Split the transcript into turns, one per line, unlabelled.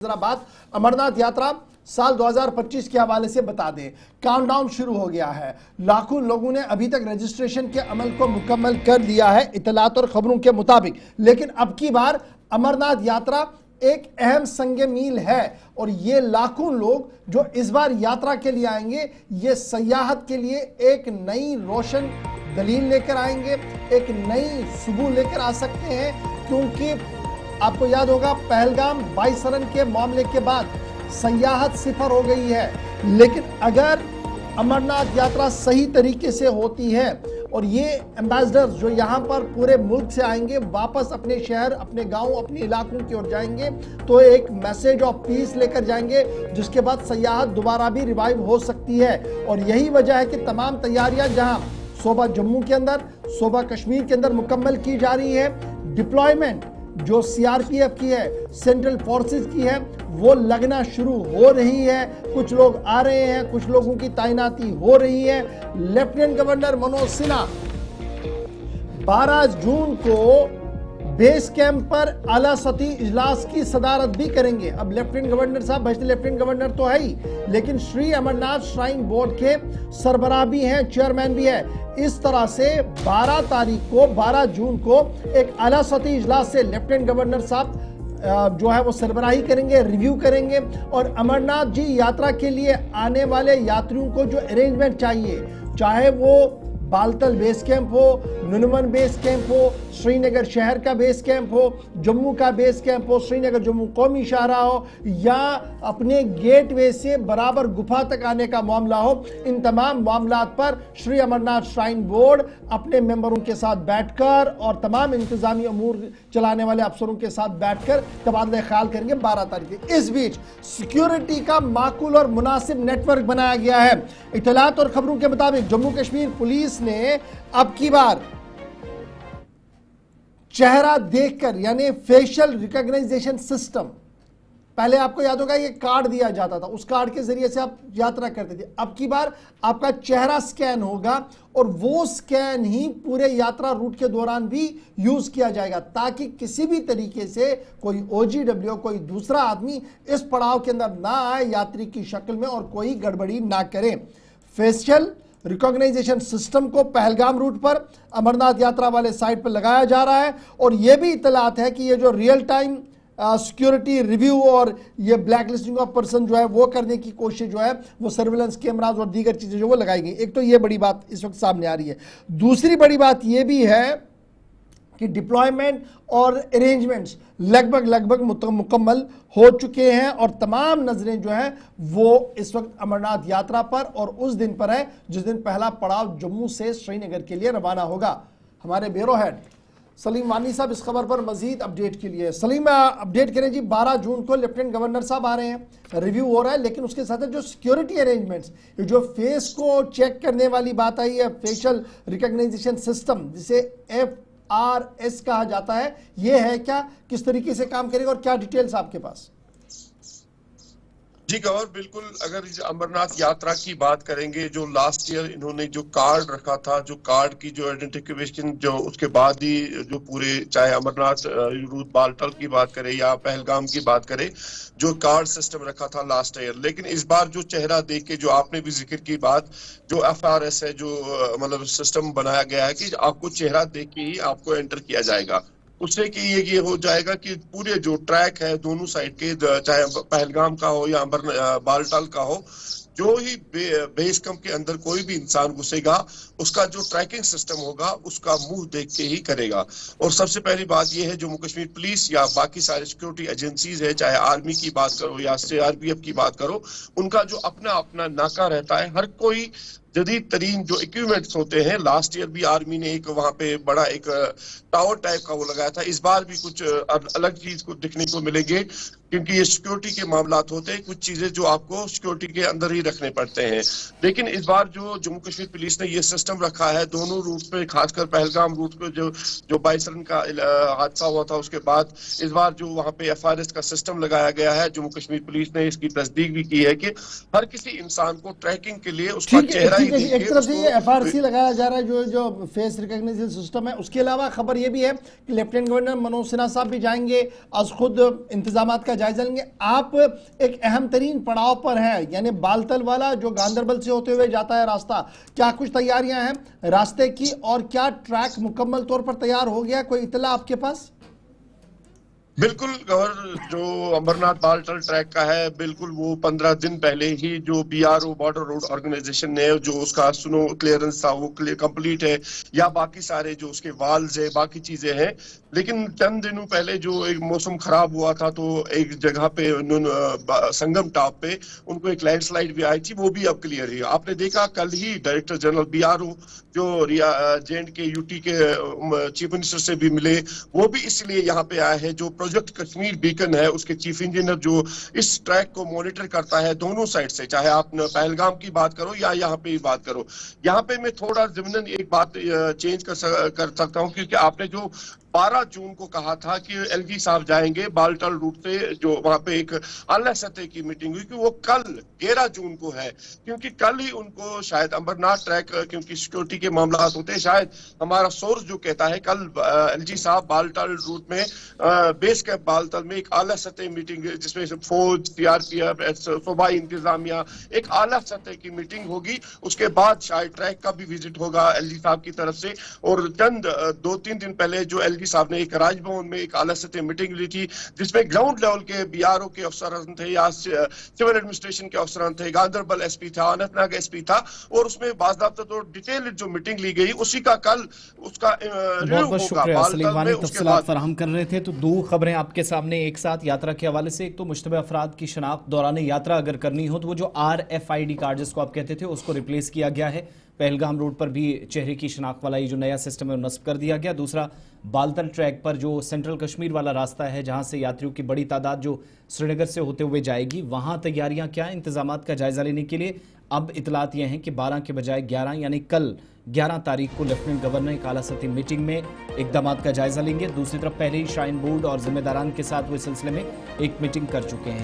जरा बात अमरनाथ यात्रा साल 2025 के हवाले से बता दें। काउंटडाउन शुरू हो गया है। लाखों लोगों ने अभी तक रजिस्ट्रेशन के अमल को मुकम्मल कर लिया है इतलात और खबरों के मुताबिक, लेकिन अब की बार अमरनाथ यात्रा एक अहम संग मील है और ये लाखों लोग जो इस बार यात्रा के लिए आएंगे, ये सयाहत के लिए एक नई रोशन दलील लेकर आएंगे, एक नई सुबह लेकर आ सकते हैं। क्योंकि आपको याद होगा पहलगाम 22 रन के मामले के बाद सयाहत सिफर हो गई है, लेकिन अगर अमरनाथ यात्रा सही तरीके से होती है और ये एम्बेसडर्स जो यहाँ पर पूरे मुल्क से आएंगे वापस अपने शहर, अपने गांव, अपने इलाकों की ओर जाएंगे, तो एक मैसेज ऑफ पीस लेकर जाएंगे, जिसके बाद सयाहत दोबारा भी रिवाइव हो सकती है। और यही वजह है कि तमाम तैयारियां जहां सूबा जम्मू के अंदर, सूबा कश्मीर के अंदर मुकम्मल की जा रही है, डिप्लॉयमेंट जो सीआरपीएफ की है, सेंट्रल फोर्सेस की है, वो लगना शुरू हो रही है। कुछ लोग आ रहे हैं, कुछ लोगों की तैनाती हो रही है। लेफ्टिनेंट गवर्नर मनोज सिन्हा 12 जून को बेस कैंप पर आला सती इजलास की सदारत भी करेंगे। अब लेफ्टिनेंट गवर्नर साहब बजट लेफ्टिनेंट गवर्नर तो है ही, लेकिन श्री अमरनाथ श्राइन बोर्ड के सरबराह भी हैं, चेयरमैन भी है। इस तरह से 12 जून को एक आला सती इजलास से लेफ्टिनेंट गवर्नर साहब जो है वो सरबराही करेंगे, रिव्यू करेंगे और अमरनाथ जी यात्रा के लिए आने वाले यात्रियों को जो अरेंजमेंट चाहिए, चाहे वो बालतल बेस कैंप हो, नुनवन बेस कैंप हो, श्रीनगर शहर का बेस कैंप हो, जम्मू का बेस कैंप हो, श्रीनगर जम्मू कौमी शाहरा हो, या अपने गेटवे से बराबर गुफा तक आने का मामला हो, इन तमाम मामलात पर श्री अमरनाथ श्राइन बोर्ड अपने मेंबरों के साथ बैठकर और तमाम इंतजामी अमूर चलाने वाले अफसरों के साथ बैठकर तबादला ख्याल करेंगे 12 तारीख। इस बीच सिक्योरिटी का माकूल और मुनासिब नेटवर्क बनाया गया है। इतलात और खबरों के मुताबिक जम्मू कश्मीर पुलिस ने अब की बार चेहरा देखकर, यानी फेशियल रिकॉग्नाइजेशन सिस्टम, पहले आपको याद होगा ये कार्ड दिया जाता था, उस कार्ड के जरिए से आप यात्रा करते थे। अब की बार आपका चेहरा स्कैन होगा और वो स्कैन ही पूरे यात्रा रूट के दौरान भी यूज किया जाएगा, ताकि किसी भी तरीके से कोई ओजीडब्ल्यू, कोई दूसरा आदमी इस पड़ाव के अंदर ना आए यात्री की शक्ल में और कोई गड़बड़ी ना करे। फेशियल रिकॉग्नाइजेशन सिस्टम को पहलगाम रूट पर अमरनाथ यात्रा वाले साइट पर लगाया जा रहा है और यह भी इतलात है कि ये जो रियल टाइम सिक्योरिटी रिव्यू और ये ब्लैक लिस्टिंग ऑफ पर्सन जो है वो करने की कोशिश जो है वो सर्विलेंस कैमराज और दीगर चीजें जो वो लगाई गई। एक तो ये बड़ी बात इस वक्त सामने आ रही है। दूसरी बड़ी बात ये भी है कि डिप्लॉयमेंट और अरेंजमेंट्स लगभग मुकम्मल हो चुके हैं और तमाम नजरें जो हैं वो इस वक्त अमरनाथ यात्रा पर और उस दिन पर है जिस दिन पहला पड़ाव जम्मू से श्रीनगर के लिए रवाना होगा। हमारे ब्यूरो हेड सलीम वानी साहब इस खबर पर मजीद अपडेट के लिए। सलीम अपडेट करें जी। 12 जून को लेफ्टिनेंट गवर्नर साहब आ रहे हैं, रिव्यू हो रहा है, लेकिन उसके साथ जो सिक्योरिटी अरेंजमेंट्स, जो फेस को चेक करने वाली बात आई है, फेशियल रिकॉग्नाइजेशन सिस्टम जिसे FRS कहा जाता है, यह है क्या, किस तरीके से काम करेगा और क्या डिटेल्स आपके पास?
जी गौर, बिल्कुल। अगर इस अमरनाथ यात्रा की बात करेंगे, जो लास्ट ईयर इन्होंने जो कार्ड रखा था, जो कार्ड की जो आइडेंटिफिकेशन, जो उसके बाद ही जो पूरे, चाहे अमरनाथ रूट बालतल की बात करें या पहलगाम की बात करें, जो कार्ड सिस्टम रखा था लास्ट ईयर, लेकिन इस बार जो चेहरा देख के, जो आपने भी जिक्र की बात, जो FRS है, जो मतलब सिस्टम बनाया गया है कि आपको चेहरा देख के ही आपको एंटर किया जाएगा। उससे कि ये हो जाएगा कि पूरे जो ट्रैक है दोनों साइड के, चाहे पहलगाम का हो या बालटाल का हो, जो ही बेस कैंप के अंदर कोई भी इंसान घुसेगा, उसका जो ट्रैकिंग सिस्टम होगा उसका मुंह देख के ही करेगा। और सबसे पहली बात यह है, जम्मू कश्मीर पुलिस या बाकी सारे सिक्योरिटी एजेंसीज है, चाहे आर्मी की बात करो या CRPF की बात करो, उनका जो अपना अपना नाका रहता है। हर कोई जदीद तरीन जो इक्विपमेंट्स होते हैं, लास्ट ईयर भी आर्मी ने एक वहां पे बड़ा एक टावर टाइप का वो लगाया था, इस बार भी कुछ अलग चीज को दिखने को मिलेंगे, क्योंकि ये सिक्योरिटी के मामलात होते हैं, कुछ चीजें जो आपको सिक्योरिटी के अंदर ही रखने पड़ते हैं। लेकिन इस बार जो जम्मू कश्मीर पुलिस ने ये सिस्टम रखा है दोनों रूट पे, खासकर पहलगाम रूट पे जो 22 रन का हादसा हुआ था, उसके बाद इस बार जो वहां पे FRS का सिस्टम लगाया गया है, जम्मू कश्मीर पुलिस ने इसकी तस्दीक भी की है कि हर किसी इंसान को ट्रैकिंग के लिए उसका चेहरा ही देख के,
एक तरफ से ये FRC लगाया जा रहा है, जो फेस रिकॉग्निशन सिस्टम है। उसके अलावा खबर ये भी है कि लेफ्टिनेंट गवर्नर मनोज सिन्हा साहब भी जाएंगे, आज खुद इंतजामात का जायजा लेंगे। आप एक अहम तरीन पड़ाव पर है, यानी बालतल वाला जो गांधरबल से होते हुए जाता है रास्ता, क्या कुछ तैयारियां हैं रास्ते की और क्या ट्रैक मुकम्मल तौर पर तैयार हो गया, कोई इतला आपके पास?
बिल्कुल, और जो अमरनाथ बालटल ट्रैक का है, बिल्कुल वो 15 दिन पहले ही जो BRO बॉर्डर रोड ऑर्गेनाइजेशन ने जो उसका स्नो क्लियरेंस था वो कंप्लीट है, या बाकी सारे जो उसके वाल्स है, बाकी चीजें हैं। लेकिन चंद दिनों पहले जो एक मौसम खराब हुआ था, तो एक जगह पे संगम टॉप पे उनको एक लैंडस्लाइड भी आई थी, वो भी अब क्लियर है। आपने देखा कल ही डायरेक्टर जनरल BRO जो J&K UT के चीफ मिनिस्टर से भी मिले, वो भी इसलिए यहाँ पे आए हैं। जो प्रोजेक्ट कश्मीर बीकन है, उसके चीफ इंजीनियर जो इस ट्रैक को मॉनिटर करता है दोनों साइड से, चाहे आप पहलगाम की बात करो या यहाँ पे बात करो। यहाँ पे मैं थोड़ा ज़मीनन एक बात चेंज कर सकता हूँ, क्योंकि आपने जो 12 जून को कहा था कि LG साहब जाएंगे बालटल रूट से, जो वहां पे एक आला सतह की मीटिंग हुई, कि वो कल 11 जून को है, क्योंकि कल ही उनको शायद अमरनाथ ट्रैक, क्योंकि सिक्योरिटी के मामला होते हैं, शायद हमारा सोर्स जो कहता है कल LG साहब बालटल रूट में बेस कैंप बालतल में एक आला सतह मीटिंग, जिसमें फौज, CRPF, सूबाई इंतजामिया, एक आला सतह की मीटिंग होगी। उसके बाद शायद ट्रैक का भी विजिट होगा LG साहब की तरफ से। और चंद 2-3 दिन पहले जो LG साहब ने एक राजभवन में एक आला सतह मीटिंग ली थी, जिसमें ग्राउंड लेवल के BRO के अफसरान थे या सिविल एडमिनिस्ट्रेशन के अफसरान थे, गांधरबल SP था, अनंतनाग SP था, और उसमें बाकायदा तो डिटेल जो मीटिंग ली गई, उसी का कल उसका
बहुत बहुत शुक्रिया सलीम वानी, तफसीलात फराहम कर रहे थे। तो दो खबरें आपके सामने एक साथ यात्रा के हवाले से। एक तो मुश्तबा अफराद की शनाख्त दौरान यात्रा अगर करनी हो तो वो जो RFID कार्ड जिसको आप कहते थे उसको रिप्लेस किया गया है। पहलगाम रोड पर भी चेहरे की शनाख्त वाला ये जो नया सिस्टम है वो नस्ब कर दिया गया। दूसरा, बालतल ट्रैक पर जो सेंट्रल कश्मीर वाला रास्ता है जहां से यात्रियों की बड़ी तादाद जो श्रीनगर से होते हुए जाएगी, वहां तैयारियां क्या हैं इंतजामात का जायजा लेने के लिए अब इतलात यह हैं कि 12 के बजाय 11 यानी कल 11 तारीख को लेफ्टिनेंट गवर्नर एक आला सतही मीटिंग में इकदामात का जायजा लेंगे। दूसरी तरफ पहले ही श्राइन बोर्ड और जिम्मेदारान के साथ वो इस सिलसिले में एक मीटिंग कर चुके हैं।